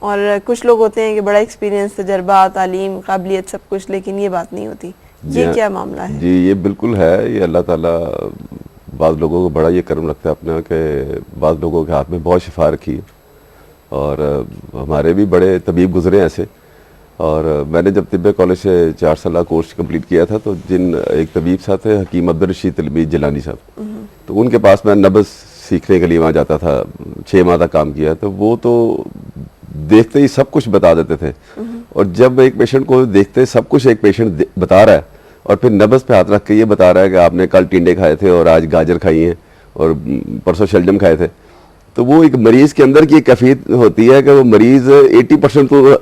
اور کچھ لوگ ہوتے ہیں کہ بڑا ایکسپیرینس، تجربہ، تعلیم، قابلیت سب کچھ، لیکن یہ بات نہیں ہوتی. یہ کیا معاملہ ہے؟ جی یہ بالکل ہے. یہ اللہ تعالیٰ بعض لوگوں کو بڑا یہ کرم رکھتا ہے اپنا کہ بعض لوگوں کے ہاتھ میں بہت شفا رکھی ہے. اور ہمارے بھی بڑے طبیب گزرے ہیں ایسے. اور میں نے جب طب کالج سے 4 سالہ کورس کمپلیٹ کیا تھا تو ایک طبیب صاحب تھے حکیم عبدالرشید طلبی جیلانی صاحب، تو ان کے پاس میں نبض سیکھنے کے لیے وہاں جاتا تھا. 6 ماہ تک کام کیا. تو وہ تو دیکھتے ہی سب کچھ بتا دیتے تھے. اور جب ایک پیشنٹ کو دیکھتے سب کچھ ایک پیشنٹ بتا رہا ہے اور پھر نبض پہ ہاتھ رکھ کے یہ بتا رہا ہے کہ آپ نے کل ٹینڈے کھائے تھے اور آج گاجر کھائی ہیں اور پرسوں شلجم کھائے تھے، تو وہ ایک مریض کے اندر کی ایک کیفیت ہوتی ہے کہ وہ مریض 80% تو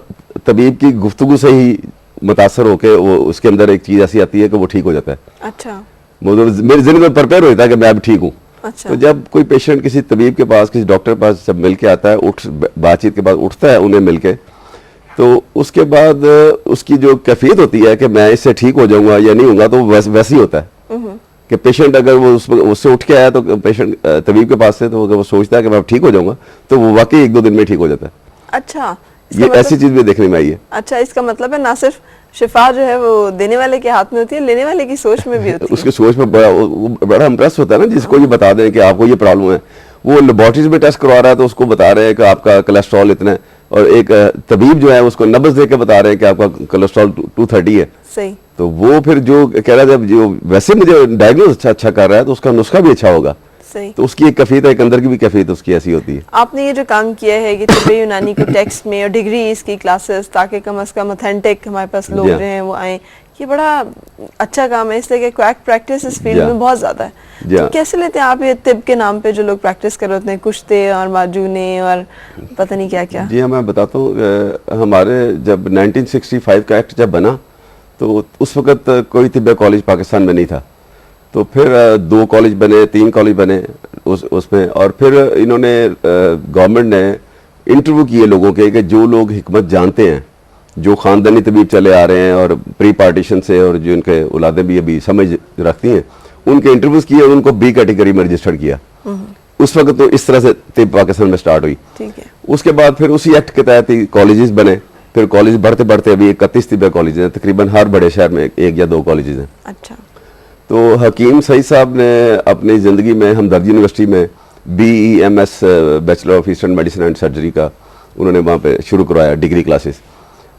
طبیب کی گفتگو سے ہی متاثر ہو کے وہ اس کے اندر ایک چیز ایسی آتی ہے کہ وہ ٹھیک ہو جاتا ہے. اچھا. میرے ذہن میں پرپیئر ہوتا ہے کہ میں اب ٹھیک ہوں. اچھا. تو جب کوئی پیشنٹ کسی طبیب کے پاس، کسی ڈاکٹر کے پاس جب مل کے آتا ہے، بات چیت کے بعد اٹھتا ہے انہیں مل کے، تو اس کے بعد اس کی جو کیفیت ہوتی ہے کہ میں اس سے ٹھیک ہو جاؤں گا یا نہیں ہوں گا، تو ویسے ہی ہوتا ہے کہ پیشنٹ اگر وہ اس سے اٹھ کے آیا تو پیشنٹ طبیب کے پاس سے، تو اگر وہ سوچتا ہے کہ میں اب ٹھیک ہو جاؤں گا تو وہ واقعی 1-2 دن میں ٹھیک ہو جاتا ہے. اچھا. یہ ایسی چیز بھی دیکھنے میں آئی ہے. اچھا، اس کا مطلب ہے نہ صرف شفا جو ہے وہ دینے والے کے ہاتھ میں ہوتی ہے، لینے والے کی سوچ میں بھی ہوتی ہے. اس کی سوچ میں بڑا امپریس ہوتا ہے نا جس کو یہ بتا دیں کہ آپ کو یہ پرابلم ہے. وہ لیبارٹریز میں ٹیسٹ کروا رہا ہے تو اس کو بتا رہے ہیں کہ آپ کا کولیسٹرول اتنا ہے، اور ایک طبیب جو ہے اس کو نبض دے کے بتا رہے ہیں کہ آپ کا کولیسٹرول 230 ہے. صحیح. تو وہ پھر جو کہہ رہا ہے جب جو ویسے مجھے ڈائگنوز اچھا کر رہا ہے تو اس کا نسخہ بھی اچھا ہوگا. صحیح. تو اس کی ایک کیفیت ہے، ایک اندر کی بھی کیفیت اس کی ایسی ہوتی ہے. آپ نے یہ جو کام کیا ہے کہ طب یونانی کے ٹیکسٹ میں اور ڈگری اس کی کلاسز، تاکہ کم از کم اتھینٹک ہمارے پاس لوگ جو ہیں وہ آئیں، یہ بڑا اچھا کام ہے، اس لیے کہ کویک پریکٹس اس فیلڈ میں بہت زیادہ ہے. تو کیسے لیتے ہیں آپ یہ طب کے نام پہ جو لوگ پریکٹس کر رہے ہوتے ہیں، کشتے اور ماجونے اور پتہ نہیں کیا کیا؟ جی ہاں، میں بتاتا ہوں. ہمارے جب 1965 کا ایکٹ جب بنا تو اس وقت کوئی طب کالج پاکستان میں نہیں تھا. تو پھر 2 کالج بنے، 3 کالج بنے اس میں. اور پھر انہوں نے گورنمنٹ نے انٹرویو کیے لوگوں کے کہ جو لوگ حکمت جانتے ہیں، جو خاندانی طبیب چلے آ رہے ہیں اور پری پارٹیشن سے، اور جو ان کے اولادیں بھی ابھی سمجھ رکھتی ہیں، ان کے انٹرویوز کیے اور ان کو B کیٹیگری میں رجسٹر کیا. اس وقت تو اس طرح سے طب پاکستان میں سٹارٹ ہوئی. اس کے بعد پھر اسی ایکٹ کے تحت ہی کالجز بنے. پھر کالج بڑھتے بڑھتے ابھی 31 طب کالجز ہیں، تقریباً ہر بڑے شہر میں 1 یا 2 کالجز ہیں. اچھا. تو حکیم سعید صاحب نے اپنی زندگی میں ہمدرد یونیورسٹی میں BEMS bachelor of eastern medicine and surgery کا انہوں نے وہاں پہ شروع کروایا ڈگری کلاسز.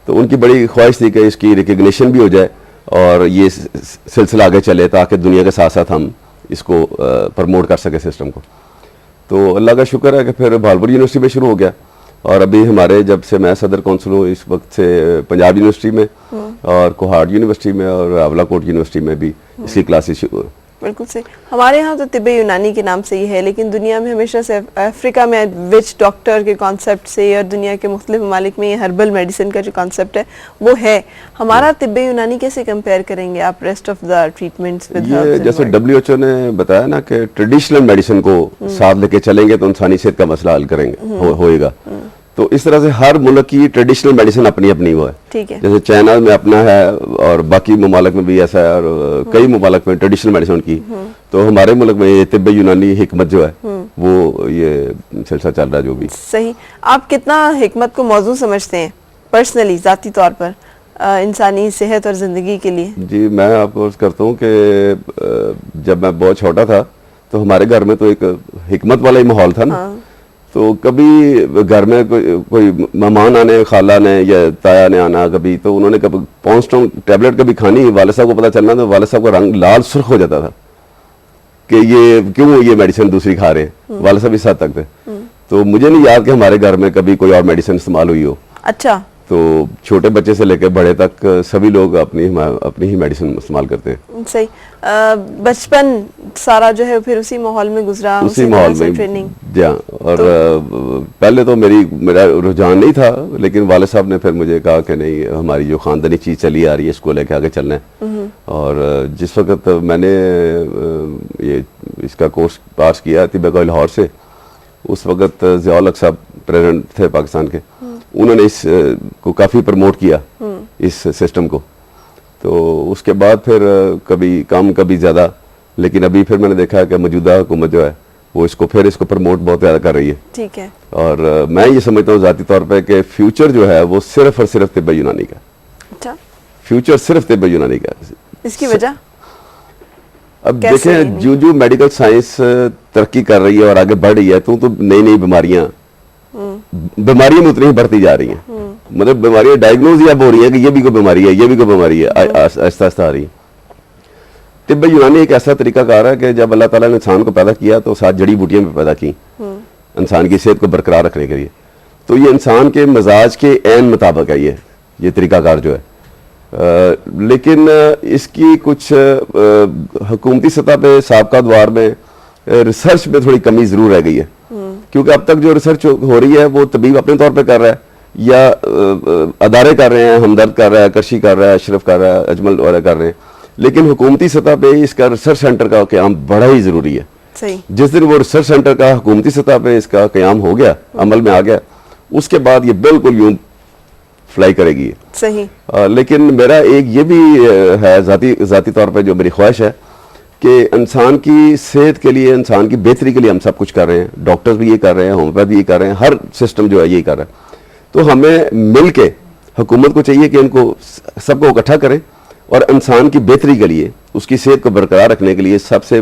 تو ان کی بڑی خواہش تھی کہ اس کی ریکگنیشن بھی ہو جائے اور یہ سلسلہ آگے چلے تاکہ دنیا کے ساتھ ساتھ ہم اس کو پروموٹ کر سکیں سسٹم کو. تو اللہ کا شکر ہے کہ پھر بھالپور یونیورسٹی میں شروع ہو گیا. اور ابھی ہمارے جب سے میں صدر کونسل ہوں اس وقت سے پنجاب یونیورسٹی میں اور کوہاٹ یونیورسٹی میں اور راولا کوٹ یونیورسٹی میں بھی اس کی کلاسز شروع. بالکل صحیح. ہمارے ہاں تو طب یونانی کے نام سے ہی ہے، لیکن دنیا میں ہمیشہ سے افریقہ میں وچ ڈاکٹر کے کانسیپٹ سے اور دنیا کے مختلف ممالک میں یہ ہربل میڈیسن کا جو کانسیپٹ ہے وہ ہے. ہمارا طب یونانی کیسے کمپیئر کریں گے آپ rest of the treatments with herbs? یہ جیسے WHO نے بتایا نا کہ ٹریڈیشنل میڈیسن کو ساتھ لے کے چلیں گے تو انسانی صحت کا مسئلہ حل کریں گے ہوئے گا. تو اس طرح سے ہر ملک کی ٹریڈیشنل میڈیسن اپنی اپنی وہ ہے. ٹھیک ہے. جیسے چائنا میں اپنا ہے اور باقی ممالک میں بھی ایسا ہے، اور کئی ممالک میں ٹریڈیشنل میڈیسن کی. تو ہمارے ملک میں یہ طب یونانی حکمت جو ہے وہ یہ سلسلہ چل رہا ہے جو بھی. صحیح. آپ کتنا حکمت کو موضوع سمجھتے ہیں پرسنلی، ذاتی طور پر انسانی صحت اور زندگی کے لیے؟ جی میں آپ کو عرض کرتا ہوں کہ جب میں بہت چھوٹا تھا تو ہمارے گھر میں تو ایک حکمت والا ہی ماحول تھا نا. تو کبھی گھر میں کوئی مہمان آنے، خالہ نے یا تایا نے آنا کبھی، تو انہوں نے کبھی پونسٹون ٹیبلٹ کبھی کھانی، والد صاحب کو پتہ چلنا تو والد صاحب کا رنگ لال سرخ ہو جاتا تھا کہ یہ کیوں یہ میڈیسن دوسری کھا رہے ہیں. والد صاحب اس حد تک تھے. تو مجھے نہیں یاد کہ ہمارے گھر میں کبھی کوئی اور میڈیسن استعمال ہوئی ہو. اچھا. تو چھوٹے بچے سے لے کے بڑے تک سبھی لوگ اپنی ہی میڈیسن استعمال کرتے ہیں. صحیح. بچپن سارا جو ہے پھر اسی ماحول میں گزرا، اسی ماحول میں ٹریننگ. جی ہاں. اور پہلے تو میرا رجحان نہیں تھا، لیکن والد صاحب نے پھر مجھے کہا کہ نہیں، ہماری جو خاندانی چیز چلی آ رہی ہے اس کو لے کے آگے چلنا ہے. اور جس وقت میں نے یہ اس کا کورس پاس کیا طب کا لاہور سے، اس وقت ضیاء الحق صاحب پریزیڈنٹ تھے پاکستان کے. انہوں نے اس کو کافی پروموٹ کیا اس سسٹم کو. تو اس کے بعد پھر کبھی کم کبھی زیادہ، لیکن ابھی پھر میں نے دیکھا کہ موجودہ حکومت جو ہے وہ اس کو پروموٹ بہت زیادہ کر رہی ہے. ٹھیک ہے. اور میں یہ سمجھتا ہوں ذاتی طور پہ کہ فیوچر جو ہے وہ صرف اور صرف طب یونانی کا. اچھا. فیوچر صرف طب یونانی کا. اس کی وجہ اب دیکھیں جو میڈیکل سائنس ترقی کر رہی ہے اور آگے بڑھ رہی ہے تو نئی بیماریاں میں اتنی ہی بڑھتی جا رہی ہیں. مطلب بیماریاں ڈائگنوز ہی اب ہو رہی ہیں کہ یہ بھی کوئی بیماری ہے، یہ بھی کوئی بیماری ہے، آہستہ آہستہ آ رہی ہے. طب یونانی ایک ایسا طریقہ کار ہے کہ جب اللہ تعالیٰ نے انسان کو پیدا کیا تو 7 جڑی بوٹیاں بھی پیدا کی انسان کی صحت کو برقرار رکھنے کے لیے. تو یہ انسان کے مزاج کے عین مطابق ہے یہ طریقہ کار جو ہے. لیکن اس کی کچھ حکومتی سطح پہ سابقہ دوار میں ریسرچ میں تھوڑی کمی ضرور رہ گئی ہے. کیونکہ اب تک جو ریسرچ ہو رہی ہے وہ طبیب اپنے طور پہ کر رہا ہے یا ادارے کر رہے ہیں، ہمدرد کر رہا ہے، کرشی کر رہا ہے، اشرف کر رہا ہے، اجمل وغیرہ کر رہے ہیں. لیکن حکومتی سطح پہ اس کا ریسرچ سینٹر کا قیام بڑا ہی ضروری ہے. صحیح. جس دن وہ ریسرچ سینٹر کا حکومتی سطح پہ اس کا قیام ہو گیا، عمل میں آ گیا، اس کے بعد یہ بالکل یوں فلائی کرے گی. صحیح. لیکن میرا ایک یہ بھی ہے ذاتی طور پہ جو میری خواہش ہے کہ انسان کی صحت کے لیے، انسان کی بہتری کے لیے ہم سب کچھ کر رہے ہیں. ڈاکٹرز بھی یہ کر رہے ہیں، ہومیوپیتھ بھی یہ کر رہے ہیں، ہر سسٹم جو ہے یہی کر رہا ہے. تو ہمیں مل کے حکومت کو چاہیے کہ ان کو سب کو اکٹھا کریں اور انسان کی بہتری کے لیے، اس کی صحت کو برقرار رکھنے کے لیے سب سے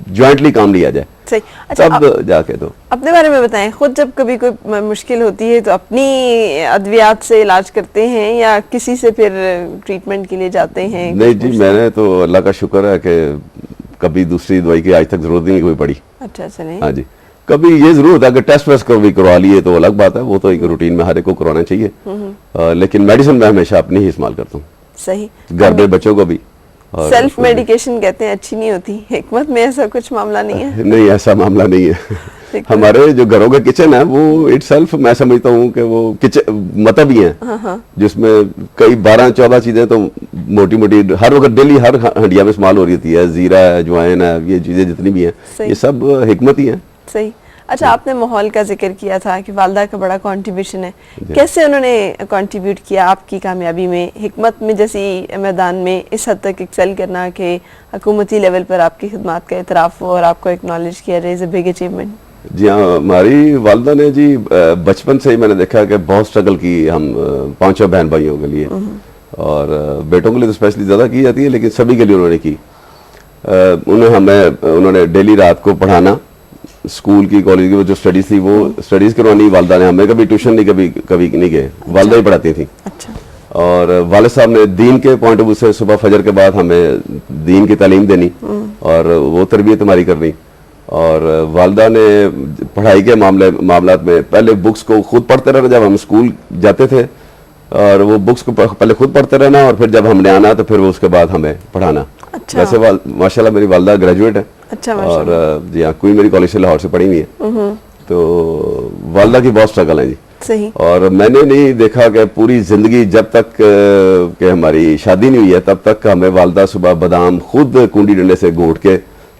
جوائنٹلی کام لیا جائے. صحیح. اچھا، تب جا کے تو اپنے بارے میں بتائیں. خود جب کبھی کوئی مشکل ہوتی ہے تو اپنی ادویات سے علاج کرتے ہیں یا کسی سے پھر ٹریٹمنٹ کے لیے جاتے ہیں؟ نہیں جی، میں نے تو اللہ کا شکر ہے کہ کبھی دوسری دوائی کی آج تک ضرورت نہیں کوئی پڑی. اچھا. چلیں. ہاں جی. کبھی یہ ضرور ہوتا ہے کہ ٹیسٹ ویسٹ بھی کروا لیے تو الگ بات ہے، وہ تو ایک روٹین میں ہر ایک کو کروانا چاہیے. لیکن میڈیسن میں ہمیشہ اپنی ہی استعمال کرتا ہوں. صحیح. گھر میں بچوں کو بھی. سیلف میڈیکیشن کہتے ہیں اچھی نہیں ہوتی. حکمت میں ایسا کچھ معاملہ نہیں ہے؟ نہیں، ایسا معاملہ نہیں ہے. ہمارے جو گھروں کا کچن ہے وہ اٹ سیلف میں سمجھتا ہوں کہ وہ مطلب ہی ہیں جس میں کئی 12-14 چیزیں تو موٹی موٹی ہر وقت ڈیلی ہر ہنڈیا میں استعمال ہو رہی ہوتی ہے. زیرہ ہے، اجوائن ہے، یہ چیزیں جتنی بھی ہیں یہ سب حکمت ہی ہیں. صحیح. اچھا، آپ نے ماحول کا ذکر کیا تھا کہ والدہ کا بڑا کنٹریبیوشن ہے. کیسے انہوں نے کنٹریبیوٹ کیا آپ کی کامیابی میں؟ حکمت میں جیسی میدان میں اس حد تک ایکسل کرنا کہ حکومتی لیول پر آپ کی خدمات کا اعتراف ہو اور آپ کو ایکنالج کیا جائے، از اے بگ اچیومنٹ. جی ہاں، ہماری والدہ نے جی بچپن سے ہی میں نے دیکھا کہ بہت اسٹرگل کی ہم 5 بہن بھائیوں کے لیے، اور بیٹوں کے لیے تو اسپیشلی زیادہ کی جاتی ہے لیکن سبھی کے لیے انہوں نے کی. انہوں نے ڈیلی رات کو پڑھانا، اسکول کی کالج کی جو اسٹڈیز تھی وہ اسٹڈیز کروانی. والدہ نے ہمیں کبھی ٹیوشن نہیں کبھی نہیں گئے، والدہ ہی پڑھاتی تھیں. اچھا. اور والد صاحب نے دین کے پوائنٹ آف ویو سے صبح فجر کے بعد ہمیں دین کی تعلیم دینی اور وہ تربیت ہماری کرنی. اور والدہ نے پڑھائی کے معاملات میں پہلے بکس کو خود پڑھتے رہنا. جب ہم اسکول جاتے تھے اور وہ بکس کو پہلے خود پڑھتے رہنا اور پھر جب ہم نے آنا تو پھر وہ اس کے بعد ہمیں پڑھانا. ویسے ماشاءاللہ میری والدہ گریجویٹ ہے. اچھا. اور جی ہاں، کوئی میری کالج سے لاہور سے پڑھی ہوئی ہے. تو والدہ کی بہت اسٹرگل ہے جی. صحیح. اور میں نے نہیں دیکھا کہ پوری زندگی جب تک کہ ہماری شادی نہیں ہوئی ہے تب تک ہمیں والدہ صبح بادام خود کنڈی ڈنڈے سے گھونٹ کے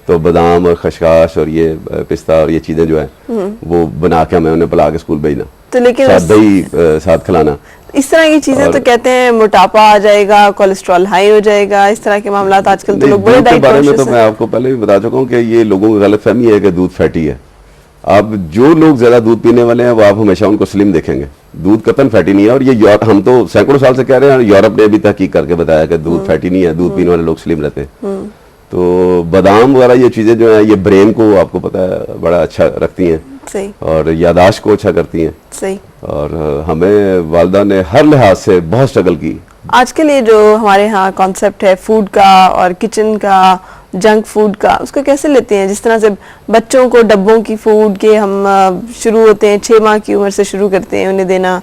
تو بادام اور خشخاش اور یہ پستہ اور یہ چیزیں جو ہیں وہ بنا کے ہمیں انہیں پلا کے اسکول بھیجنا، تو لیکن ساتھ دہی ساتھ کھلانا. اس طرح کی چیزیں تو کہتے ہیں موٹاپا آ جائے گا، کولیسٹرول ہائی ہو جائے گا، اس طرح کے معاملات آج کل تو لوگ بڑے ڈائٹ بارے میں تو میں آپ کو پہلے بھی بتا چکا ہوں کہ یہ لوگوں کی غلط فہمی ہے کہ دودھ فیٹی ہے. اب جو لوگ زیادہ دودھ پینے والے ہیں وہ آپ ہمیشہ ان کو سلیم دیکھیں گے. دودھ قطعاً فیٹی نہیں ہے. اور یہ ہم تو سینکڑوں سال سے کہہ رہے ہیں، یورپ نے بھی تحقیق کر کے بتایا کہ دودھ فیٹی نہیں ہے، دودھ پینے والے لوگ سلیم رہتے ہیں. تو بادام وغیرہ یہ چیزیں جو ہیں یہ برین کو آپ کو پتہ ہے بڑا اچھا رکھتی ہیں. صحیح. اور یاداشت کو اچھا کرتی ہیں. صحیح. اور ہمیں والدہ نے ہر لحاظ سے بہت اسٹرگل کی. آج کے لیے جو ہمارے ہاں کانسیپٹ ہے فوڈ کا اور کچن کا، جنک فوڈ کا، اس کو کیسے لیتے ہیں؟ جس طرح سے بچوں کو ڈبوں کی فوڈ کے ہم شروع ہوتے ہیں 6 ماہ کی عمر سے شروع کرتے ہیں انہیں دینا،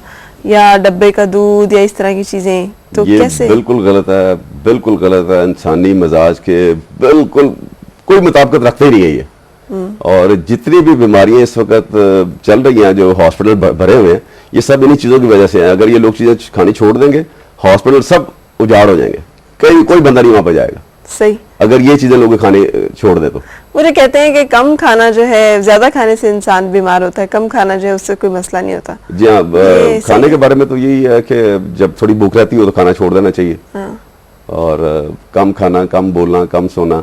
یا ڈبے کا دودھ یا اس طرح کی چیزیں، تو یہ کیسے؟ بالکل غلط ہے، بالکل غلط ہے. انسانی مزاج کے بالکل کوئی مطابقت رکھتے ہی نہیں ہے یہ. اور جتنی بھی بیماریاں اس وقت چل رہی ہیں جو ہاسپٹل بھرے ہوئے ہیں یہ سب انہی چیزوں کی وجہ سے ہیں. اگر یہ لوگ چیزیں کھانی چھوڑ دیں گے ہاسپٹل سب اجاڑ ہو جائیں گے، کوئی بندہ نہیں وہاں پہ جائے گا. صحیح. اگر یہ چیزیں لوگ کھانے چھوڑ دیں تو. مجھے کہتے ہیں کہ کم کھانا جو ہے، زیادہ کھانے سے انسان بیمار ہوتا ہے، کم کھانا جو ہے اس سے کوئی مسئلہ نہیں ہوتا. جی ہاں، کھانے کے بارے میں تو یہی ہے کہ جب تھوڑی بھوک رہتی ہو تو کھانا چھوڑ دینا چاہیے. اور کم کھانا، کم بولنا، کم سونا،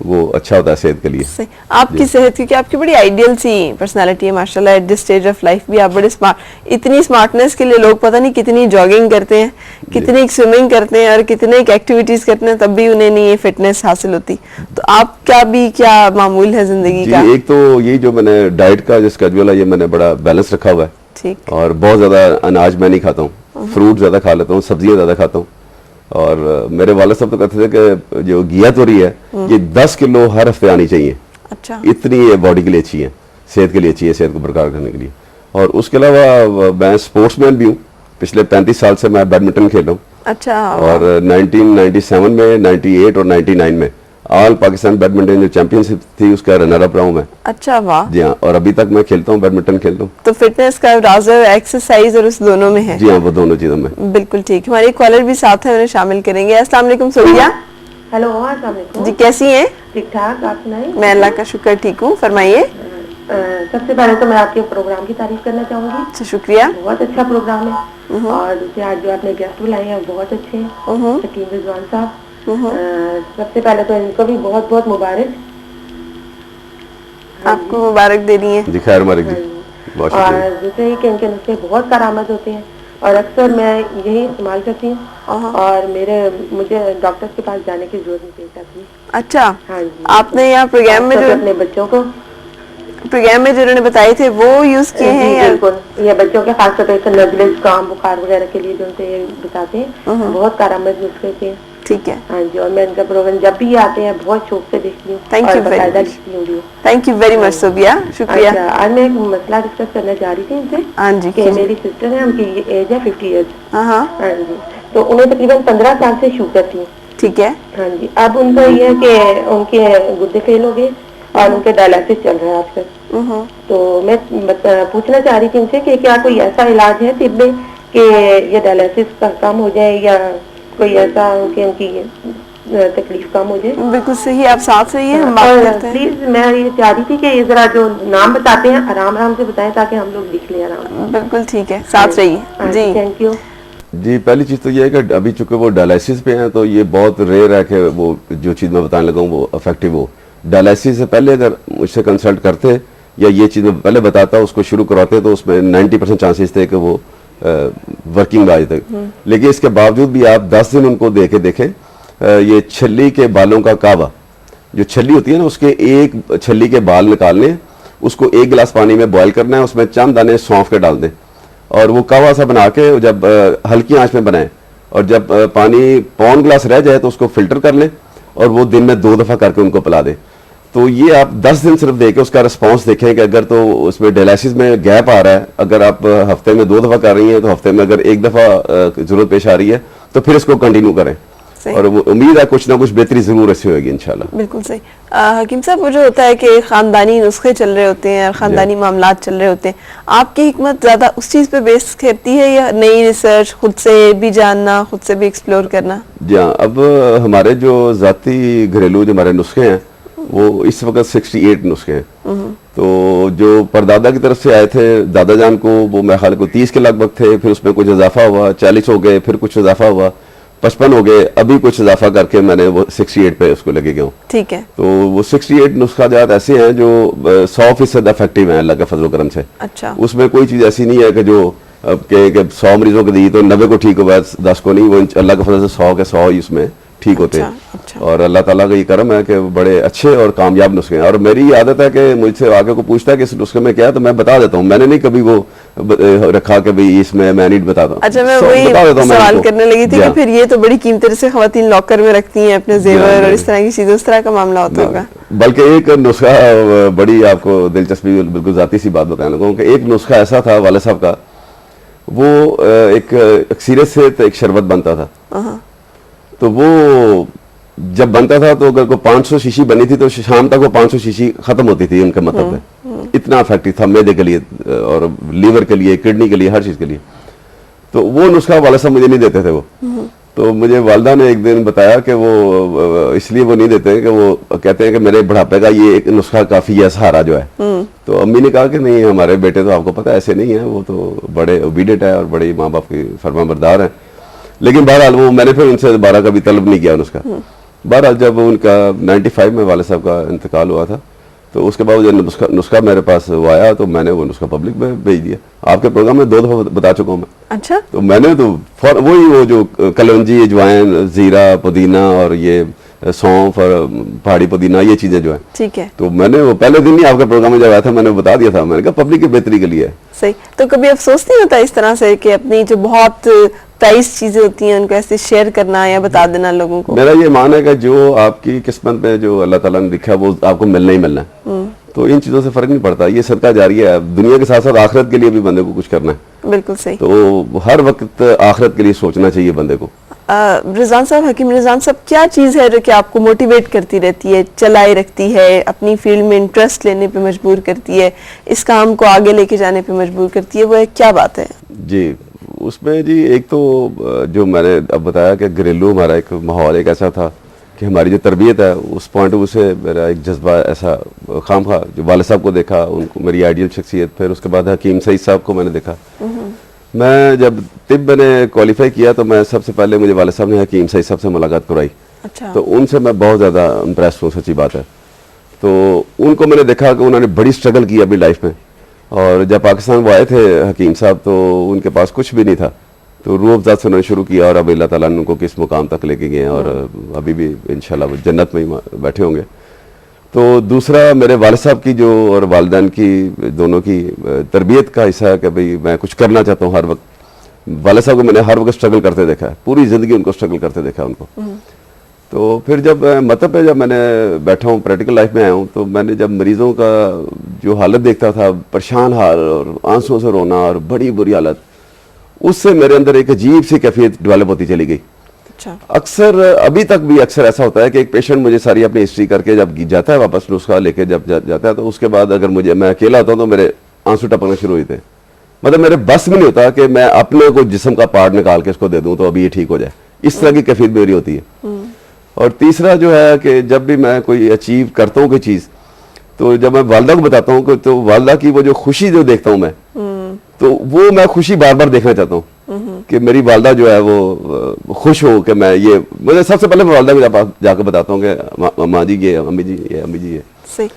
وہ اچھا ہوتا ہے صحت کے لیے. صحیح. آپ کی صحت, کیونکہ آپ کی بڑی آئیڈیل سی پرسنالٹی ہے ماشاءاللہ, at this stage of life بھی آپ بڑے اسمارٹ, اتنی اسمارٹنیس کے لیے لوگ پتہ نہیں کتنی جاگنگ کرتے ہیں, کتنی سوئمنگ کرتے ہیں اور کتنے ایکٹیویٹیز کرتے ہیں, تب بھی انہیں نہیں یہ فٹنس حاصل ہوتی. تو آپ کا بھی کیا معمول ہے زندگی کا؟ ایک تو یہی جو میں نے ڈائٹ کا جو اسکیڈول ہے یہ میں نے بڑا بیلنس رکھا ہوا ہے. ٹھیک. اور بہت زیادہ اناج میں نہیں کھاتا ہوں, فروٹ زیادہ کھا لیتا ہوں, سبزیاں زیادہ کھاتا ہوں. اور میرے والد صاحب تو کہتے تھے کہ جو گھیا توری ہے یہ 10 کلو ہر ہفتے آنی چاہیے. اچھا. اتنی یہ باڈی کے لیے اچھی ہے, صحت کے لیے اچھی ہے, صحت کو برقرار کرنے کے لیے. اور اس کے علاوہ میں اسپورٹس مین بھی ہوں, پچھلے 35 سال سے میں بیڈمنٹن کھیل رہا ہوں. اچھا. اور 1997 میں 98 اور 99 میں آل پاکستان بیڈمنٹن جو چیمپئن شپ تھی اس کا رنر اپ رہا ہوں میں. اچھا, واہ. جی ہاں, اور ابھی تک میں کھیلتا ہوں, بیڈمنٹن کھیلتا ہوں. تو فٹنس کا راز ایکسرسائز اور اس دونوں میں ہے. جی ہاں, وہ دونوں چیزوں میں. بالکل ٹھیک. ہمارے ایک کالر بھی ساتھ ہیں, انہیں شامل کریں گے. السلام علیکم سعودیہ. ہیلو, السلام علیکم. جی کیسی ہیں؟ ٹھیک ٹھاک, آپ سنائیں. میں اللہ کا شکر ٹھیک ہوں, فرمائیے. سب سے پہلے تو میں آپ کے پروگرام کی تعریف کرنا چاہوں گی. اچھا, شکریہ. بہت اچھا پروگرام ہے. اور دوسرے آج جو آپ نے گیسٹ بلائے ہیں بہت اچھے ہیں, حکیم رضوان صاحب. سب سے پہلے تو ان کو بھی بہت بہت مبارک. آپ کو مبارک دینی ہے. جی خیر مبارک جی. بہت اور شکریہ. دوسرے کہ ان کے نسخے بہت کارآمد ہوتے ہیں اور اکثر میں یہی استعمال کرتی ہوں, اور مجھے ڈاکٹر کے پاس جانے کی ضرورت نہیں پیش آتی. اچھا. ہاں جی. آپ نے یہاں پروگرام میں جو اپنے بچوں کو انہوں نے بتائے تھے وہ یوز کیے ہیں؟ بالکل, یہ بچوں کے خاص طور پہ نزلے, زکام, بخار وغیرہ کے لیے جو ان سے یہ بتاتے ہیں, بہت کارآمد نسخے تھے. ٹھیک ہے. ہاں جی, اور میں ان کا پروگرام جب بھی آتے ہیں بہت شوق سے دیکھتی ہوں. Thank you very much. Thank you very much Sobia, شکریہ. اچھا, آج میں ایک مسئلہ ڈسکس کرنا چاہ رہی تھی ان سے. ہاں جی. کہ میری سسٹر ہے, ان کی ایج ہے 50 ایئرس. ہاں جی, تو انہیں تقریباً 15 سال سے شوگر تھی. ٹھیک ہے. ہاں جی, اب ان کا یہ ہے کہ ان کے گردے فیل ہو گئے اور ان کے ڈائلسس چل رہا ہے آج کل. تو میں پوچھنا چاہ رہی تھی ان سے کہ کیا کوئی ایسا علاج ہے طب میں کہ یہ ڈائلسس کا کم ہو جائے, یا کوئی ایسا ہو کہ ان کی تکلیف کم ہو جائے. بالکل صحیح, آپ ساتھ رہیے, ہم بات کرتے ہیں. پلیز میں یہ چاہ رہی تھی کہ یہ ذرا جو نام بتاتے ہیں آرام آرام سے بتائیں تاکہ ہم لوگ لکھ لیں آرام. بالکل ٹھیک ہے, ساتھ رہیے. جی تھینک یو. جی, پہلی چیز تو یہ ہے کہ ابھی چونکہ وہ ڈائلسس پہ ہیں تو یہ بہت ریئر ہے کہ وہ جو چیز میں بتانے لگا ہوں وہ افیکٹو ہو. ڈائلسس سے پہلے اگر مجھ سے کنسلٹ کرتے یا یہ چیز میں پہلے بتاتا اس کو شروع کراتے تو اس میں 90% چانسز تھے کہ وہ ورکنگ آ جاتے. لیکن اس کے باوجود بھی آپ 10 دن ان کو دے کے دیکھیں. یہ چھلی کے بالوں کا کعوہ, جو چھلی ہوتی ہے نا, اس کے ایک چھلی کے بال نکالنے, اس کو 1 گلاس پانی میں بوائل کرنا ہے, اس میں چند دانے سونف کے ڈال دیں اور وہ کعوہ سا بنا کے جب ہلکی آنچ میں بنائیں, اور جب پانی پون گلاس رہ جائے تو اس کو فلٹر کر لیں اور وہ دن میں 2 دفعہ کر کے ان کو پلا دیں. تو یہ آپ 10 دن صرف دے کے اس کا رسپانس دیکھیں کہ اگر تو اس میں ڈائلسس میں گیپ آ رہا ہے, اگر آپ ہفتے میں 2 دفعہ کر رہی ہیں تو ہفتے میں اگر 1 دفعہ ضرورت پیش آ رہی ہے تو پھر اس کو کنٹینیو کریں. اور امید ہے کچھ نہ کچھ بہتری ضرور اس سے ہوئے گی انشاءاللہ. بالکل صحیح. حکیم صاحب, وہ جو ہوتا ہے کہ خاندانی نسخے چل رہے ہوتے ہیں اور خاندانی معاملات چل رہے ہوتے ہیں, آپ کی حکمت زیادہ اس چیز پہ بیس کرتی ہے یا نئی ریسرچ, خود سے بھی جاننا, خود سے بھی ایکسپلور کرنا؟ جی ہاں, اب ہمارے جو ذاتی گھریلو جو ہمارے نسخے ہیں وہ اس وقت 68 نسخے ہیں. تو جو پردادا کی طرف سے آئے تھے دادا جان کو, وہ میرے خیال کو 30 کے لگ بھگ تھے, پھر اس میں کچھ اضافہ ہوا, 40 ہو گئے, پھر کچھ اضافہ ہوا, 55 ہو گئے, ابھی کچھ اضافہ کر کے میں نے وہ 68 پہ اس کو لگے گیا ہوں. ٹھیک ہے. تو وہ 68 نسخہ جات ایسے ہیں جو 100% افیکٹو ہیں اللہ کے فضل و کرم سے. اچھا. اس میں کوئی چیز ایسی نہیں ہے کہ جو کہ 100 مریضوں کو دی تو 90 کو ٹھیک ہوا, 10 کو نہیں. وہ اللہ کے فضل سے 100 کے 100 ہی اس میں ٹھیک ہوتے ہیں. اور اللہ تعالیٰ کا یہ کرم ہے کہ بڑے اچھے اور کامیاب نسخے ہیں. اور میری یہ عادت ہے کہ مجھ سے آگے کو پوچھتا ہے کہ اس نسخے میں کیا ہے تو میں بتا دیتا ہوں. میں نے نہیں کبھی وہ رکھا کہ بھئی اس میں نہیں بتاتا. اچھا, میں وہی سوال کرنے لگی تھی کہ پھر یہ تو بڑی قیمتی سے خواتین لاکر میں رکھتی ہیں اپنے زیور اور اس طرح کی چیزیں, اس طرح کا معاملہ ہوتا ہوگا. بلکہ ایک نسخہ بڑی آپ کو دلچسپی, بالکل ذاتی سی بات بتانے لگا ہوں کہ ایک نسخہ ایسا تھا والد صاحب کا, وہ ایک اکثیرت سے ایک شربت بنتا تھا. تو وہ جب بنتا تھا تو اگر کوئی 500 شیشی بنی تھی تو شام تک وہ 500 شیشی ختم ہوتی تھی ان کے مطلب میں. اتنا افیکٹو تھا معدے کے لیے اور لیور کے لیے, کڈنی کے لیے, ہر چیز کے لیے. تو وہ نسخہ والد صاحب مجھے نہیں دیتے تھے. وہ تو مجھے والدہ نے ایک دن بتایا کہ وہ اس لیے وہ نہیں دیتے کہ وہ کہتے ہیں کہ میرے بڑھاپے کا یہ ایک نسخہ کافی ہے, سہارا جو ہے. تو امی نے کہا کہ نہیں, ہمارے بیٹے تو آپ کو پتا ایسے نہیں ہیں, وہ تو بڑے اوبیڈینٹ ہے اور بڑے ماں باپ کی فرما بردار ہیں. لیکن بہرحال وہ میں نے پھر ان سے دوبارہ کبھی طلب نہیں کیا نسخہ. بہرحال جب ان کا 95 میں والد صاحب کا انتقال ہوا تھا تو اس کے بعد جو نسخہ میرے پاس وہ آیا تو میں نے وہ نسخہ پبلک میں بھیج دیا. آپ کے پروگرام میں 2 دفعہ بتا چکا ہوں میں. اچھا. تو میں نے تو وہی وہ جو کلونجی, اجوائن, زیرہ, پودینہ اور یہ سونف اور پہاڑی پودینہ, یہ چیزیں جو ہیں, ٹھیک ہے, تو میں نے وہ پہلے دن ہی آپ کے پروگرام میں جب آیا تھا میں نے بتا دیا تھا, میں نے کہا پبلک کی بہتری کے لیے ہے. صحیح. تو کبھی افسوس نہیں ہوتا اس طرح سے کہ اپنی جو بہت پرائز چیزیں ہوتی ہیں ان کو ایسے شیئر کرنا یا بتا دینا لوگوں کو؟ میرا یہ ماننا ہے کہ جو آپ کی قسمت میں جو اللہ تعالیٰ نے لکھا وہ آپ کو ملنا ہی ملنا ہے, تو ان چیزوں سے فرق نہیں پڑتا. یہ صدقہ جاریہ ہے, دنیا کے ساتھ ساتھ آخرت کے لیے بھی بندے کو کچھ کرنا ہے. بالکل صحیح. تو ہر وقت آخرت کے لیے سوچنا چاہیے بندے کو. رضوان صاحب, حکیم رضوان صاحب, کیا چیز ہے جو کہ آپ کو موٹیویٹ کرتی رہتی ہے, چلائے رکھتی ہے, اپنی فیلڈ میں انٹرسٹ لینے پہ مجبور کرتی ہے, اس کام کو آگے لے کے جانے پہ مجبور کرتی ہے, وہ کیا بات ہے؟ جی اس میں جی ایک تو جو میں نے اب بتایا کہ گھریلو ہمارا ایک ماحول ایک ایسا تھا کہ ہماری جو تربیت ہے اس پوائنٹ آف ویو سے میرا ایک جذبہ ایسا خام تھا. جو والد صاحب کو دیکھا, ان کو میری آئیڈیل شخصیت, پھر اس کے بعد حکیم سعید صاحب کو میں نے دیکھا. میں جب طب میں نے کوالیفائی کیا تو میں سب سے پہلے مجھے والد صاحب نے حکیم سعید صاحب سے ملاقات کرائی. اچھا. تو ان سے میں بہت زیادہ امپریس ہوں, سچی بات ہے. تو ان کو میں نے دیکھا کہ انہوں نے بڑی اسٹرگل کی اپنی لائف میں, اور جب پاکستان وہ آئے تھے حکیم صاحب تو ان کے پاس کچھ بھی نہیں تھا, تو روح افزا سے انہوں نے شروع کیا, اور اب اللہ تعالیٰ نے ان کو کس مقام تک لے کے گئے ہیں, اور ابھی بھی انشاءاللہ وہ جنت میں ہی بیٹھے ہوں گے. تو دوسرا میرے والد صاحب کی جو اور والدین کی دونوں کی تربیت کا حصہ ہے کہ بھئی میں کچھ کرنا چاہتا ہوں ہر وقت. والد صاحب کو میں نے ہر وقت اسٹرگل کرتے دیکھا ہے, پوری زندگی ان کو اسٹرگل کرتے دیکھا ان کو. تو پھر جب مطلب پہ جب میں نے بیٹھا ہوں, پریکٹیکل لائف میں آیا ہوں, تو میں نے جب مریضوں کا جو حالت دیکھتا تھا, پریشان حال اور آنسوں سے رونا اور بڑی بری حالت, اس سے میرے اندر ایک عجیب سی کیفیت ڈیولپ ہوتی چلی گئی. اکثر ابھی تک بھی اکثر ایسا ہوتا ہے کہ ایک پیشنٹ مجھے ساری اپنی ہسٹری کر کے جب جاتا ہے واپس نسخہ لے کے جب جاتا ہے, تو اس کے بعد اگر میں اکیلا ہوتا ہوں تو میرے آنسو ٹپکنا شروع ہوتے ہیں. مطلب میرے بس میں نہیں ہوتا کہ میں اپنے کو جسم کا پارٹ نکال کے اس کو دے دوں تو ابھی یہ ٹھیک ہو جائے. اس طرح کی کیفیت میری ہوتی ہے. اور تیسرا جو ہے کہ جب بھی میں کوئی اچیو کرتا ہوں کوئی چیز, تو جب میں والدہ کو بتاتا ہوں تو والدہ کی وہ جو خوشی جو دیکھتا ہوں میں, تو وہ میں خوشی بار بار دیکھنا چاہتا ہوں کہ میری والدہ جو ہے وہ خوش ہو کہ میں یہ, مجھے سب سے پہلے میں والدہ کو جا کے بتاتا ہوں کہ ماں جی یہ, امی جی یہ, امی جی یہ. صحیح.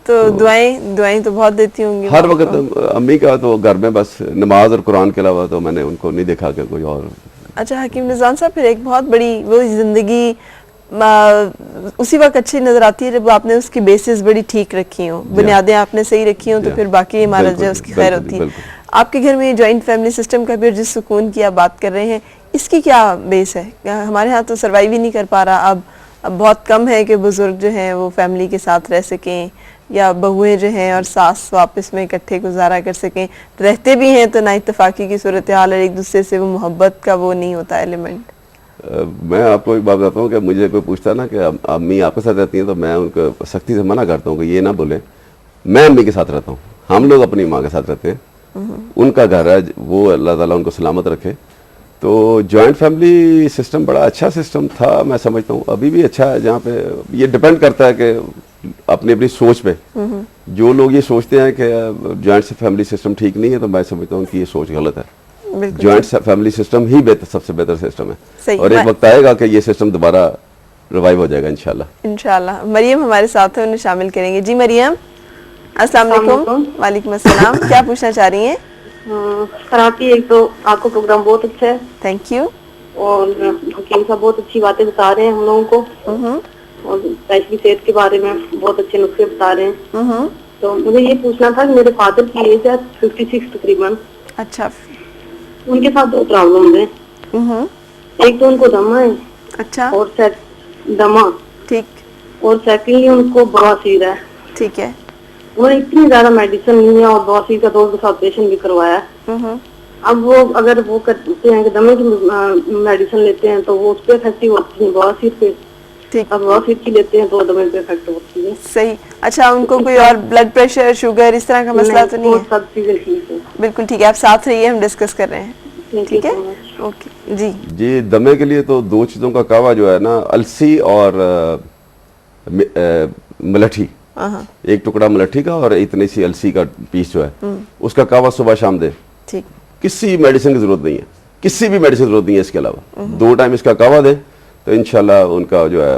تو دعائیں تو بہت دیتی ہوں گی ہر وقت. امی کا تو گھر میں بس نماز اور قرآن کے علاوہ تو میں نے ان کو نہیں دیکھا کہ کوئی اور. اچھا حکیم رضوان صاحب, پھر ایک بہت بڑی وہ زندگی اسی وقت اچھی نظر آتی ہے جب آپ نے اس کی بیسز بڑی ٹھیک رکھی ہوں, بنیادیں آپ نے صحیح رکھی ہوں, تو پھر باقی عمارت جو ہے اس کی خیر ہوتی ہے. آپ کے گھر میں جوائنٹ فیملی سسٹم کا بھی جس سکون کی آپ بات کر رہے ہیں, اس کی کیا بیس ہے؟ ہمارے ہاں تو سروائیو ہی نہیں کر پا رہا. اب بہت کم ہے کہ بزرگ جو ہیں وہ فیملی کے ساتھ رہ سکیں, یا بہویں جو ہیں اور ساس آپس میں اکٹھے گزارا کر سکیں. رہتے بھی ہیں تو نا اتفاقی کی صورتحال اور ایک دوسرے سے وہ محبت کا وہ نہیں ہوتا ایلیمنٹ. میں آپ کو ایک بات بتاتا ہوں کہ مجھے کوئی پوچھتا نا کہ امی آپ کے ساتھ رہتی ہیں, تو میں ان کو سختی سے منع کرتا ہوں کہ یہ نہ بولیں. میں امی کے ساتھ رہتا ہوں, ہم لوگ اپنی ماں کے ساتھ رہتے ہیں, ان کا گھر ہے, وہ اللہ تعالیٰ ان کو سلامت رکھے. تو جوائنٹ فیملی سسٹم بڑا اچھا سسٹم تھا, میں سمجھتا ہوں ابھی بھی اچھا ہے, جہاں پہ یہ ڈپینڈ کرتا ہے کہ اپنی سوچ پہ. جو لوگ یہ سوچتے ہیں کہ جوائنٹ فیملی سسٹم ٹھیک نہیں ہے, تو میں سمجھتا ہوں کہ یہ سوچ غلط ہے. جوائنٹ فیملی سسٹم ہی سب سے بہتر سسٹم ہے, اور ایک وقت آئے گا کہ یہ سسٹم دوبارہ ریوائیو ہو جائے گا انشاءاللہ. انشاءاللہ. مریم ہمارے ساتھ ہیں, انہیں شامل کریں گے. جی مریم, السلام علیکم. وعلیکم السلام. کیا پوچھنا چاہ رہی ہیں؟ سر آپ کی ایک تو آپ کا پروگرام بہت اچھا ہے. Thank you. اور حکیم صاحب بہت اچھی باتیں بتا رہے ہیں ہم لوگوں کو, اور اسپیشلی صحت کے بارے میں بہت اچھے نسخے بتا رہے ہیں. تو مجھے یہ پوچھنا تھا کہ میرے فادر کی ایج ہے 56 تقریباً. اچھا. ان کے ساتھ دو پرابلم ہیں. ایک تو ان کو دمہ ہے. اچھا. اور دمہ. ٹھیک. اور سیکنڈلی ان کو بواسیر ہے. ٹھیک ہے. انہوں نے اتنی زیادہ میڈیسن لی ہے, اور بواسیر کا 2 دفعہ آپریشن بھی کروایا. اب وہ اگر وہ کرتے ہیں کہ دمے کی میڈیسن لیتے ہیں تو وہ اس پہ افیکٹو ہوتی ہے, بواسیر پہ. اب بواسیر کی لیتے ہیں تو دمے پہ افیکٹ ہوتی ہے. صحیح. اچھا, ان کو کوئی اور بلڈ پریشر, شوگر, اس طرح کا مسئلہ تو نہیں ہے؟ سب چیزیں ٹھیک ہے. بالکل ٹھیک ہے, آپ ساتھ رہیے, ہم ڈسکس کر رہے ہیں. ٹھیک ہے, اوکے. جی دمے کے لیے تو 2 چیزوں کا کہوا جو ہے نا, السی اور ملٹھی. ایک ٹکڑا ملٹھی کا اور اتنی سی السی کا پیس جو ہے, اس کا کہوا صبح شام دے. کسی میڈیسن کی ضرورت نہیں ہے, کسی بھی میڈیسن کی ضرورت نہیں ہے اس کے علاوہ. 2 ٹائم اس کا کہوا دیں تو انشاءاللہ ان کا جو ہے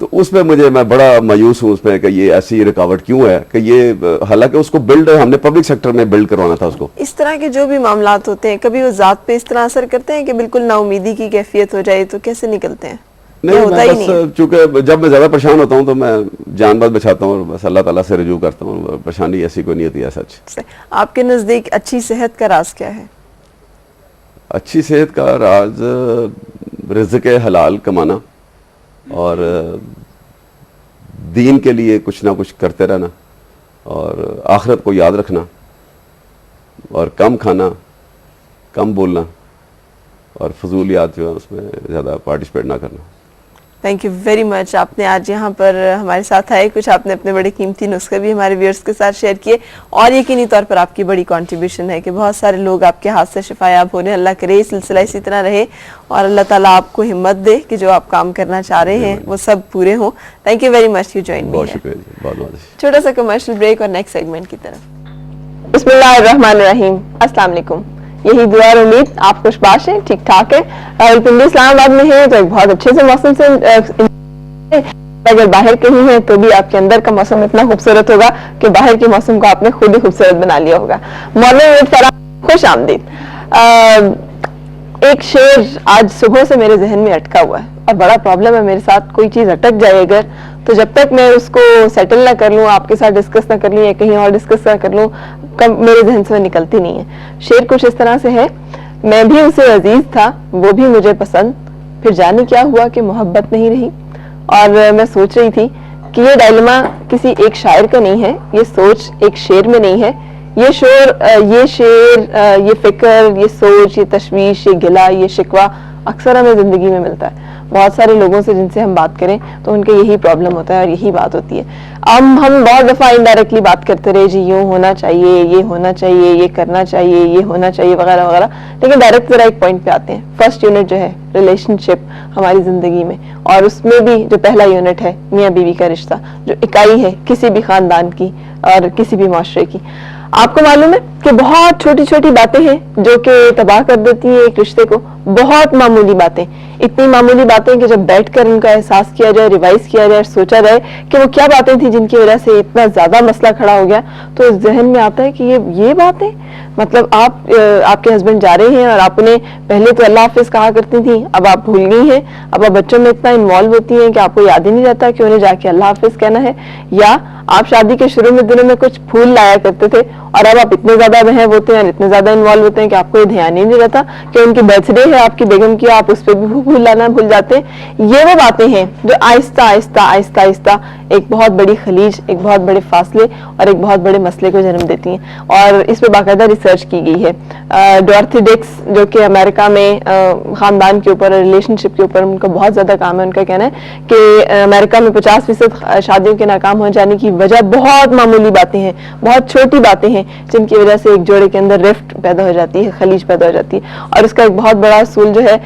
تو اس میں میں بڑا مایوس ہوں اس میں کہ یہ ایسی رکاوٹ کیوں ہے کہ یہ حالانکہ اس کو بلڈ ہم نے پبلک سیکٹر میں بلڈ کروانا تھا اس کو. اس طرح کے جو بھی معاملات ہوتے ہیں کبھی وہ ذات پہ اس طرح اثر کرتے ہیں کہ بالکل نا امیدی کی کیفیت ہو جائے تو کیسے نکلتے ہیں؟ نہیں میں بس چونکہ جب میں زیادہ پریشان ہوتا ہوں تو میں جان بات بچاتا ہوں اور بس اللہ تعالیٰ سے رجوع کرتا ہوں. پریشانی ایسی کوئی نہیں ہوتی ہے سچ. آپ کے نزدیک اچھی صحت کا راز کیا ہے؟ اچھی صحت کا راز رزق حلال کمانا اور دین کے لیے کچھ نہ کچھ کرتے رہنا اور آخرت کو یاد رکھنا اور کم کھانا کم بولنا اور فضولیات جو ہے اس میں زیادہ پارٹیسپیٹ نہ کرنا. تھینک یو ویری مچ. آپ نے آج یہاں پر ہمارے ساتھ آئے, کچھ آپ نے اپنے بڑے قیمتی نسخے بھی ہمارے ویورز کے ساتھ شیئر کیے اور یقینی طور پر آپ کی بڑی کنٹریبیوشن ہے کہ بہت سارے لوگ آپ کے ہاتھ سے شفا یاب ہونے. اللہ کرے سلسلہ اسی طرح رہے اور اللہ تعالیٰ آپ کو ہمت دے کہ جو آپ کام کرنا چاہ رہے ہیں وہ سب پورے ہوں. Thank you very much you join. بہت شکریہ جی, بہت بہت. چھوٹا سا کمرشل بریک اور نیکسٹ سیگمنٹ کی طرف. بسم اللہ الرحمن الرحیم. السلام علیکم. یہی دعا اور امید آپ خوش باش ہیں, ٹھیک ٹھاک ہے. راولپنڈی اسلام آباد میں ہیں تو ایک بہت اچھے سے موسم سے, اگر باہر کہیں ہیں تو بھی آپ کے اندر کا موسم اتنا خوبصورت ہوگا کہ باہر کے موسم کو آپ نے خود ہی خوبصورت بنا لیا ہوگا. مارننگ خوش آمدید. ایک شعر آج صبح سے میرے ذہن میں اٹکا ہوا ہے اور بڑا پرابلم ہے میرے ساتھ. کوئی چیز اٹک جائے اگر تو جب تک میں اس کو سیٹل نہ کر لوں, آپ کے ساتھ ڈسکس نہ کر لوں یا کہیں اور ڈسکس نہ کر لوں, میرے ذہن سے نکلتی نہیں ہے. شعر کچھ اس طرح سے ہے, میں بھی اسے عزیز تھا وہ بھی مجھے پسند, پھر جانے کیا ہوا کہ محبت نہیں رہی. اور میں سوچ رہی تھی کہ یہ ڈائلما کسی ایک شاعر کا نہیں ہے, یہ سوچ ایک شعر میں نہیں ہے. یہ شعر, یہ فکر, یہ سوچ, یہ تشویش, یہ گلہ, یہ شکوہ اکثر ہمیں زندگی میں ملتا ہے. بہت سارے لوگوں سے جن سے ہم بات کریں تو ان کے یہی پرابلم ہوتا ہے اور یہی بات ہوتی ہے. ہم بہت دفعہ انڈائریکٹلی بات کرتے رہے, جی یوں ہونا چاہیے, یہ ہونا چاہیے, یہ کرنا چاہیے, یہ ہونا چاہیے وغیرہ وغیرہ, لیکن ڈائریکٹ ذرا ایک پوائنٹ پہ آتے ہیں. فرسٹ یونٹ جو ہے ریلیشن شپ ہماری زندگی میں, اور اس میں بھی جو پہلا یونٹ ہے میاں بیوی کا رشتہ, جو اکائی ہے کسی بھی خاندان کی اور کسی بھی معاشرے کی. آپ کو معلوم ہے کہ بہت چھوٹی چھوٹی باتیں ہیں جو کہ تباہ کر دیتی ہیں ایک رشتے کو. بہت معمولی باتیں, اتنی معمولی باتیں کہ جب بیٹھ کر ان کا احساس کیا جائے, ریوائز کیا جائے, سوچا جائے کہ وہ کیا باتیں تھیں جن کی وجہ سے اتنا زیادہ مسئلہ کھڑا ہو گیا, تو ذہن میں آتا ہے کہ یہ باتیں, مطلب آپ کے ہسبینڈ جا رہے ہیں اور آپ انہیں پہلے تو اللہ حافظ کہا کرتی تھیں, اب آپ بھول گئی ہیں, اب آپ بچوں میں اتنا انوالو ہوتی ہیں کہ آپ کو یاد ہی نہیں رہتا کہ انہیں جا کے اللہ حافظ کہنا ہے. یا آپ شادی کے شروع میں دنوں میں کچھ پھول لایا کرتے تھے اور اب آپ اتنے زیادہ بہن ہوتے ہیں اور اتنے زیادہ انوالو ہوتے ہیں کہ آپ کو یہ دھیان ہی نہیں رہتا کہ ان کی برتھ ڈے ہے آپ کی بیگم کی, آپ اس پہ بھی پھول لانا بھول جاتے ہیں. یہ وہ باتیں ہیں جو آہستہ آہستہ آہستہ آہستہ ایک بہت بڑی خلیج, ایک بہت بڑے فاصلے اور ایک بہت بڑے مسئلے کو جنم دیتی ہیں. اور اس پہ باقاعدہ ریسرچ کی گئی ہے. ڈورتھی ڈکس جو کہ امریکہ میں خاندان کے اوپر, ریلیشن شپ کے اوپر ان کا بہت زیادہ کام ہے, ان کا کہنا ہے کہ امریکہ میں 50% شادیوں کے ناکام ہو جانے کی وجہ بہت معمولی باتیں ہیں, بہت چھوٹی باتیں ہیں جن کی وجہ سے ایک جوڑے کے اندر رفٹ پیدا ہو جاتی ہے, خلیج پیدا ہو جاتی ہے. اور اس کا ایک بہت بڑا اصول جو ہے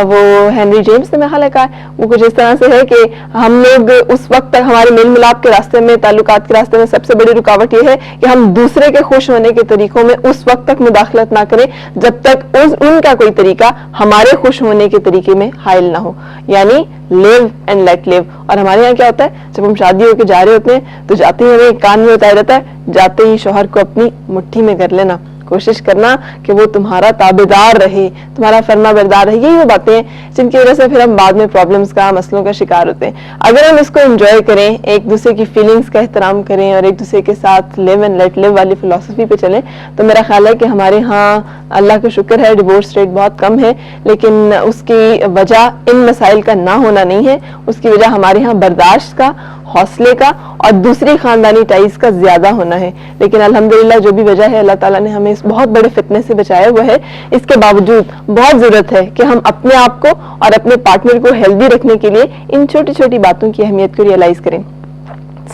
وہ ہنری جیمس نے میرا خیال کہا ہے, وہ کچھ اس طرح سے ہے کہ ہم لوگ اس وقت تک ہمارے میل ملاپ کے راستے میں, تعلقات کے راستے میں سب سے بڑی رکاوٹ یہ ہے کہ ہم دوسرے کے خوش ہونے کے طریقوں میں اس وقت تک مداخلت نہ کریں جب تک ان کا کوئی طریقہ ہمارے خوش ہونے کے طریقے میں حائل نہ ہو. یعنی live and let live. اور ہمارے یہاں کیا ہوتا ہے, جب ہم شادی ہو کے جا رہے ہوتے ہیں تو جاتے ہی ہمیں کان میں بتایا جاتا ہے, جاتے ہی شوہر کو اپنی مٹھی میں کر لینا, کوشش کرنا کہ وہ تمہارا تابعدار رہے, تمہارا فرما بردار رہے. یہی وہ باتیں ہیں جن کی وجہ سے پھر ہم بعد میں پرابلمس کا, مسئلوں کا شکار ہوتے ہیں. اگر ہم اس کو انجوائے کریں, ایک دوسرے کی فیلنگس کا احترام کریں اور ایک دوسرے کے ساتھ لیو اینڈ لیٹ لیو والی فلسفی پہ چلیں, تو میرا خیال ہے کہ ہمارے ہاں اللہ کا شکر ہے ڈیورس ریٹ بہت کم ہے. لیکن اس کی وجہ ان مسائل کا نہ ہونا نہیں ہے, اس کی وجہ ہمارے ہاں برداشت کا, حوصلے کا اور دوسری خاندانی ٹائز کا زیادہ ہونا ہے. لیکن الحمدللہ جو بھی وجہ ہے, اللہ تعالیٰ نے ہمیں اس بہت بڑے فتنے سے بچایا ہوا ہے. اس کے باوجود بہت ضرورت ہے کہ ہم اپنے آپ کو اور اپنے پارٹنر کو ہیلدی رکھنے کے لیے ان چھوٹی چھوٹی باتوں کی اہمیت کو ریئلائز کریں.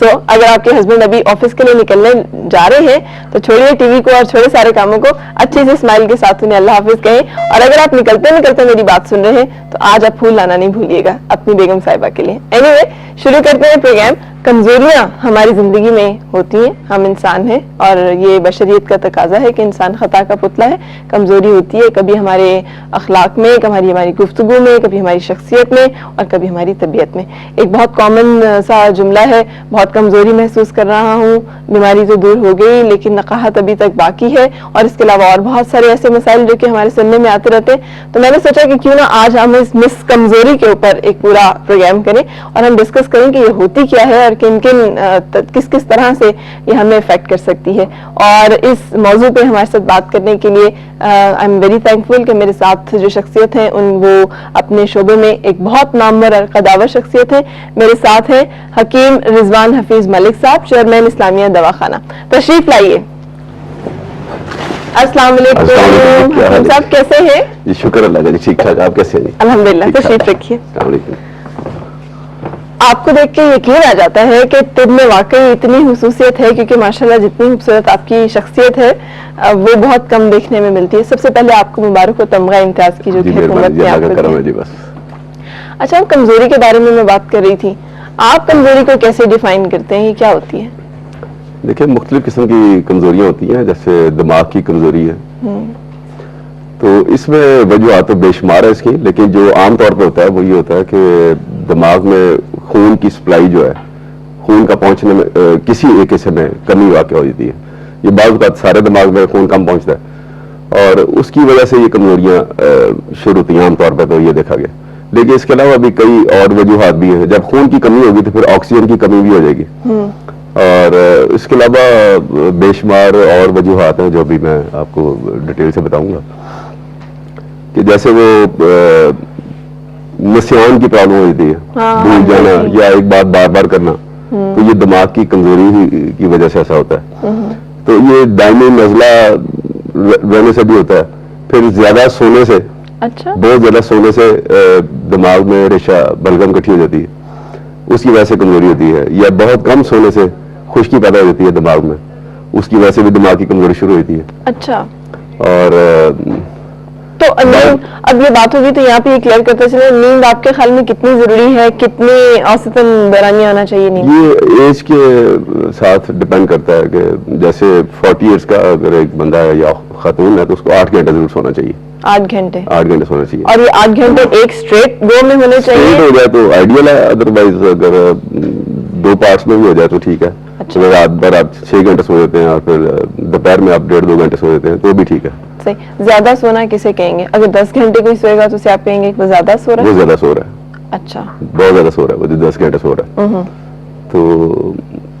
اگر آپ کے ہسبینڈ ابھی آفس کے لیے نکلنے جا رہے ہیں تو چھوڑیے ٹی وی کو اور چھوڑے سارے کاموں کو, اچھے سے اسمائل کے ساتھ انہیں اللہ حافظ کہیں. اور اگر آپ نکلتے میری بات سن رہے ہیں تو آج آپ پھول لانا نہیں بھولیے گا اپنی بیگم صاحبہ کے لیے. اینی وے, شروع کرتے ہیں پروگرام. کمزوریاں ہماری زندگی میں ہوتی ہیں، ہم انسان ہیں اور یہ بشریت کا تقاضا ہے کہ انسان خطا کا پتلا ہے. کمزوری ہوتی ہے کبھی ہمارے اخلاق میں، کبھی ہماری گفتگو میں، کبھی ہماری شخصیت میں اور کبھی ہماری طبیعت میں. ایک بہت کامن سا جملہ ہے، بہت کمزوری محسوس کر رہا ہوں، بیماری تو دور ہو گئی لیکن نقاہت ابھی تک باقی ہے، اور اس کے علاوہ اور بہت سارے ایسے مسائل جو کہ ہمارے سننے میں آتے رہتے ہیں. تو میں نے سوچا کہ کیوں نہ آج ہم اس مس کمزوری کے اوپر ایک پورا پروگرام کریں اور ہم ڈسکس کریں کہ یہ ہوتی کیا ہے اور کس کس طرح سے یہ ہمیں افیکٹ کر سکتی ہے. اور اس موضوع پہ ہمارے ساتھ بات کرنے کے لیے آئی ایم ویری تھینکفل کہ میرے ساتھ جو شخصیت ہیں وہ اپنے شعبے میں ایک بہت نامور اور قداور شخصیت ہے. میرے ساتھ ہیں حکیم رضوان حفیظ ملک صاحب، چیئرمین اسلامیہ دواخانہ. تشریف لائیے. السلام علیکم حکیم صاحب، کیسے ہیں؟ جی شکر اللہ کا، ٹھیک ٹھاک. آپ کیسے ہیں؟ الحمدللہ. تشریف رکھیے. السلام علیکم. آپ کو دیکھ کے یقین آ جاتا ہے کہ طب میں واقعی اتنی خصوصیت ہے، کیونکہ ماشاءاللہ جتنی خوبصورت آپ کی شخصیت ہے وہ بہت کم دیکھنے میں ملتی ہے. سب سے پہلے آپ کو مبارک ہو تمغہ امتیاز کی جو کہ حکومت نے آپ کو دیا. اچھا، ہم کمزوری کے بارے میں بات کر رہی تھی. آپ کمزوری کو کیسے ڈیفائن کرتے ہیں؟ یہ کیا ہوتی ہے؟ دیکھیں، مختلف قسم کی کمزوریاں ہوتی ہیں. جیسے دماغ کی کمزوری ہے تو اس میں وجوہات تو بے شمار ہے اس کی، لیکن جو عام طور پہ ہوتا ہے وہ یہ ہوتا ہے کہ دماغ میں خون کی سپلائی جو ہے، خون کا پہنچنے میں کسی ایک حصے میں کمی واقع ہو جاتی ہے. یہ بعض اوقات سارے دماغ میں خون کم پہنچتا ہے اور اس کی وجہ سے یہ کمزوریاں شروع ہوتی ہیں. عام طور پہ تو یہ دیکھا گیا، لیکن اس کے علاوہ بھی کئی اور وجوہات بھی ہیں. جب خون کی کمی ہوگی تو پھر آکسیجن کی کمی بھی ہو جائے گی، اور اس کے علاوہ بے شمار اور وجوہات ہیں جو بھی میں آپ کو ڈیٹیل سے بتاؤں گا. کہ جیسے وہ نسیان کی پرابلم ہو جاتی ہے، بھول جانا یا ایک بات بار بار کرنا، تو یہ دماغ کی کمزوری کی وجہ سے ایسا ہوتا ہے. تو یہ دائمی نزلہ رہنے سے بھی ہوتا ہے. پھر زیادہ سونے سے، بہت زیادہ سونے سے دماغ میں ریشہ بلغم کٹھی ہو جاتی ہے، اس کی وجہ سے کمزوری ہوتی ہے. یا بہت کم سونے سے خشکی پیدا ہو جاتی ہے دماغ میں، اس کی وجہ سے بھی دماغ کی کمزوری شروع ہوتی ہے. اچھا. اور تو اب یہ بات ہوگی تو یہاں پہ یہ کلیئر کرتے چلے، نیند آپ کے خیال میں کتنی ضروری ہے؟ کتنے اوسطاً دورانیہ ہونا چاہیے نیند؟ یہ ایج کے ساتھ ڈپینڈ کرتا ہے کہ جیسے 40 ایئرس کا اگر ایک بندہ ہے یا خاتون ہے تو اس کو 8 گھنٹے ضرور سونا چاہیے. 8 گھنٹے سونا چاہیے. اور یہ 8 گھنٹے ایک اسٹریٹ گو میں ہونے چاہیے؟ اسٹریٹ ہو جائے تو آئیڈیل ہے، ادروائز اگر 2 پارٹس میں بھی ہو جائے تو ٹھیک ہے. اگر رات بھر آپ 6 گھنٹے سو جاتے ہیں اور پھر دوپہر میں آپ 1.5-2 گھنٹے سو جاتے ہیں تو بھی ٹھیک ہے. صحیح. زیادہ سونا کسے کہیں گے؟ اگر 10 گھنٹے کوئی سوئے گا تو آپ کہیں گے کہ وہ زیادہ سو رہا ہے؟ وہ زیادہ سو رہا ہے. اچھا، بہت زیادہ سو رہا ہے، وہ 10 گھنٹے سو رہا ہے. تو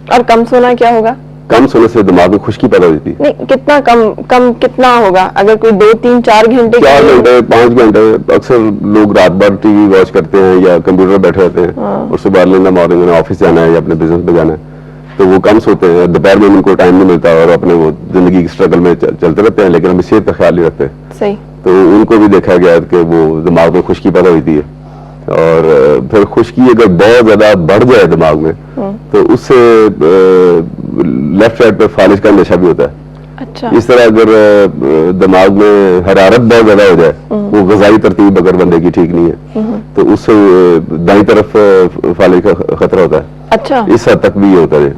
اور کم سونا کیا ہوگا؟ کم سونے سے دماغ میں خشکی پیدا ہوتی ہے. نہیں، کتنا کم کتنا ہوگا؟ اگر کوئی 2-3-4 گھنٹے 4 گھنٹے 5 گھنٹے. اکثر لوگ رات بھر ٹی وی واچ کرتے ہیں یا کمپیوٹر بیٹھے رہتے ہیں اور صبح مارننگ میں آفس جانا ہے یا اپنے بزنس پہ جانا ہے تو وہ کم سوتے ہیں. دوپہر میں ان کو ٹائم نہیں ملتا اور اپنے وہ زندگی کی اسٹرگل میں چلتے رہتے ہیں، لیکن ہم صحت کا خیال نہیں رکھتے. صحیح. تو ان کو بھی دیکھا گیا کہ وہ دماغ میں خشکی پیدا ہوتی ہے. اور پھر خشکی اگر بہت زیادہ بڑھ جائے دماغ میں تو اس سے لیفٹ سائڈ پہ فالج کا اندیشہ بھی ہوتا ہے. اچھا. اس طرح اگر دماغ میں حرارت بہت زیادہ ہو جائے، وہ غذائی ترتیب اگر بندے کی ٹھیک نہیں ہے تو اس سے دائیں طرف فالج کا خطرہ ہوتا ہے. اچھا. اس حد تک بھی یہ ہوتا ہے.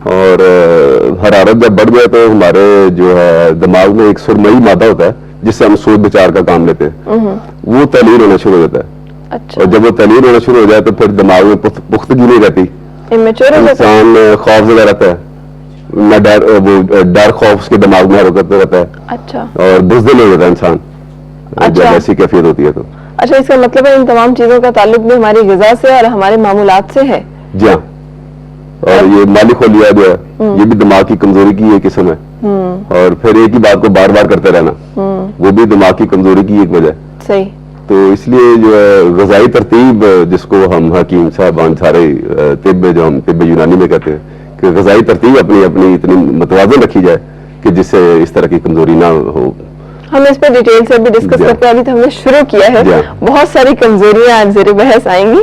اور حرارت جب بڑھ جائے تو ہمارے جو ہے دماغ میں ایک سرمئی مادہ ہوتا ہے جس سے ہم سوچ بچار کا کام لیتے ہیں، وہ تحلیل ہونا شروع ہو جاتا ہے. اچھا. اور جب وہ تحلیل ہونا شروع ہو جائے تو پھر دماغ میں پختگی نہیں رہتی، انسان خوف زدہ رہتا ہے، نہ ڈر خوف اس کے دماغ میں حرکت رہتا ہے. اچھا. اور بزدل ہو جاتا ہے انسان جب ایسی کیفیت ہوتی ہے تو. اچھا، اس کا مطلب ہے ان تمام چیزوں کا تعلق بھی ہماری غذا سے اور ہمارے معمولات سے ہے؟ جی ہاں. اور یہ مالی خلیات جو ہے یہ بھی دماغ کی کمزوری کی ایک قسم ہے. اور پھر ایک ہی بات کو بار بار کرتے رہنا وہ بھی دماغ کی کمزوری کی ایک وجہ ہے. صحیح. تو اس لیے جو ہے غذائی ترتیب جس کو ہم حکیم صاحبان سارے طب جو ہم طب یونانی میں کہتے ہیں کہ غذائی ترتیب اپنی اتنی متوازن رکھی جائے کہ جس سے اس طرح کی کمزوری نہ ہو. ہم اس پہ ڈیٹیل سے بھی ڈسکس کرتے ہیں. ابھی تو ہم نے شروع کیا ہے، بہت ساری کمزوریاں آج زیر بحث آئیں گی.